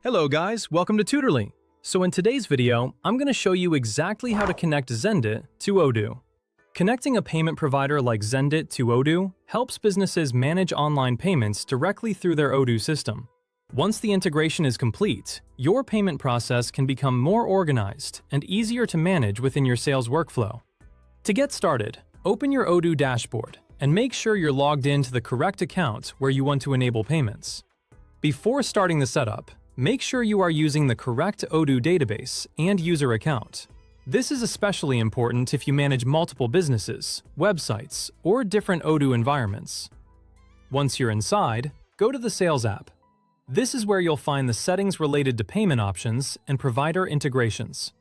Hello guys, welcome to Tutorly. So in today's video, I'm going to show you exactly how to connect Xendit to Odoo. Connecting a payment provider like Xendit to Odoo helps businesses manage online payments directly through their Odoo system. Once the integration is complete, your payment process can become more organized and easier to manage within your sales workflow. To get started, open your Odoo dashboard and make sure you're logged into the correct account where you want to enable payments. Before starting the setup, make sure you are using the correct Odoo database and user account. This is especially important if you manage multiple businesses, websites, or different Odoo environments. Once you're inside, go to the Sales app. This is where you'll find the settings related to payment options and provider integrations.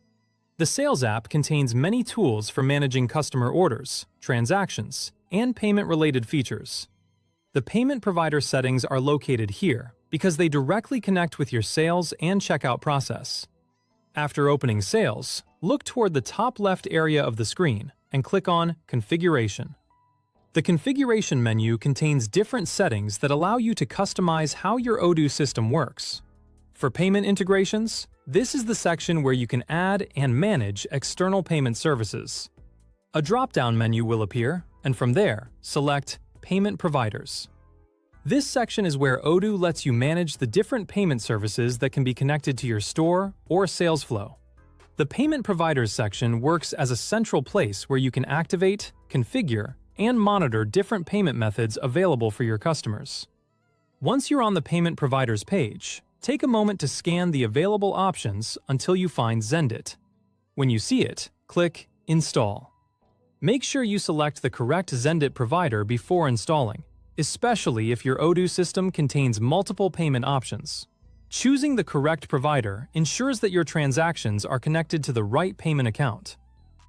The Sales app contains many tools for managing customer orders, transactions, and payment-related features. The payment provider settings are located here because they directly connect with your sales and checkout process. After opening Sales, look toward the top left area of the screen and click on Configuration. The Configuration menu contains different settings that allow you to customize how your Odoo system works. For payment integrations, this is the section where you can add and manage external payment services. A drop-down menu will appear, and from there, select Payment Providers. This section is where Odoo lets you manage the different payment services that can be connected to your store or sales flow. The Payment Providers section works as a central place where you can activate, configure, and monitor different payment methods available for your customers. Once you're on the Payment Providers page, take a moment to scan the available options until you find Xendit. When you see it, click Install. Make sure you select the correct Xendit provider before installing, especially if your Odoo system contains multiple payment options. Choosing the correct provider ensures that your transactions are connected to the right payment account.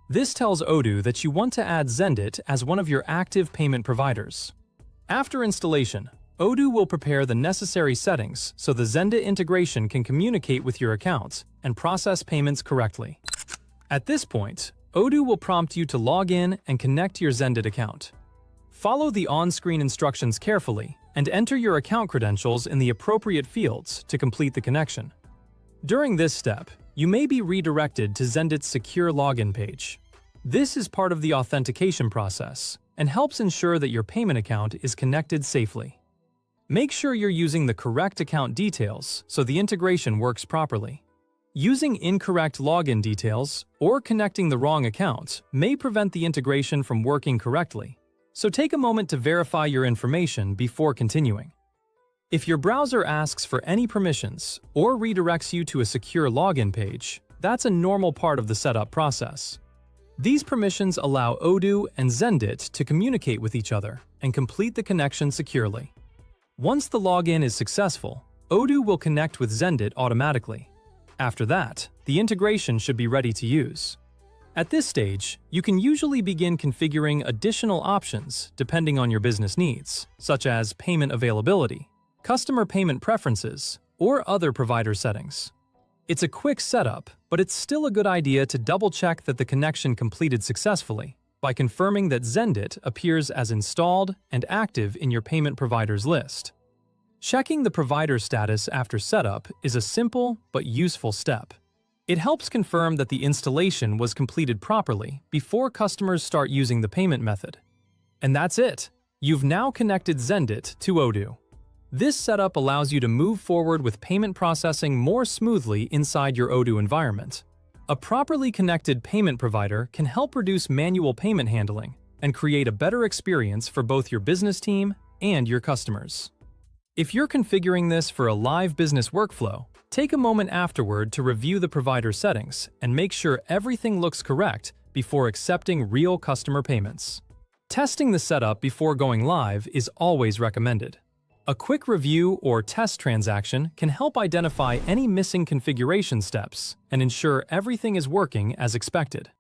This tells Odoo that you want to add Xendit as one of your active payment providers. After installation, Odoo will prepare the necessary settings so the Xendit integration can communicate with your account and process payments correctly. At this point, Odoo will prompt you to log in and connect your Xendit account. Follow the on-screen instructions carefully and enter your account credentials in the appropriate fields to complete the connection. During this step, you may be redirected to Xendit's secure login page. This is part of the authentication process and helps ensure that your payment account is connected safely. Make sure you're using the correct account details so the integration works properly. Using incorrect login details or connecting the wrong account may prevent the integration from working correctly. So take a moment to verify your information before continuing. If your browser asks for any permissions or redirects you to a secure login page, that's a normal part of the setup process. These permissions allow Odoo and Xendit to communicate with each other and complete the connection securely. Once the login is successful, Odoo will connect with Xendit automatically. After that, the integration should be ready to use. At this stage, you can usually begin configuring additional options depending on your business needs, such as payment availability, customer payment preferences, or other provider settings. It's a quick setup, but it's still a good idea to double-check that the connection completed successfully by confirming that Xendit appears as installed and active in your payment providers list. Checking the provider status after setup is a simple but useful step. It helps confirm that the installation was completed properly before customers start using the payment method. And that's it! You've now connected Xendit to Odoo. This setup allows you to move forward with payment processing more smoothly inside your Odoo environment. A properly connected payment provider can help reduce manual payment handling and create a better experience for both your business team and your customers. If you're configuring this for a live business workflow, take a moment afterward to review the provider settings and make sure everything looks correct before accepting real customer payments. Testing the setup before going live is always recommended. A quick review or test transaction can help identify any missing configuration steps and ensure everything is working as expected.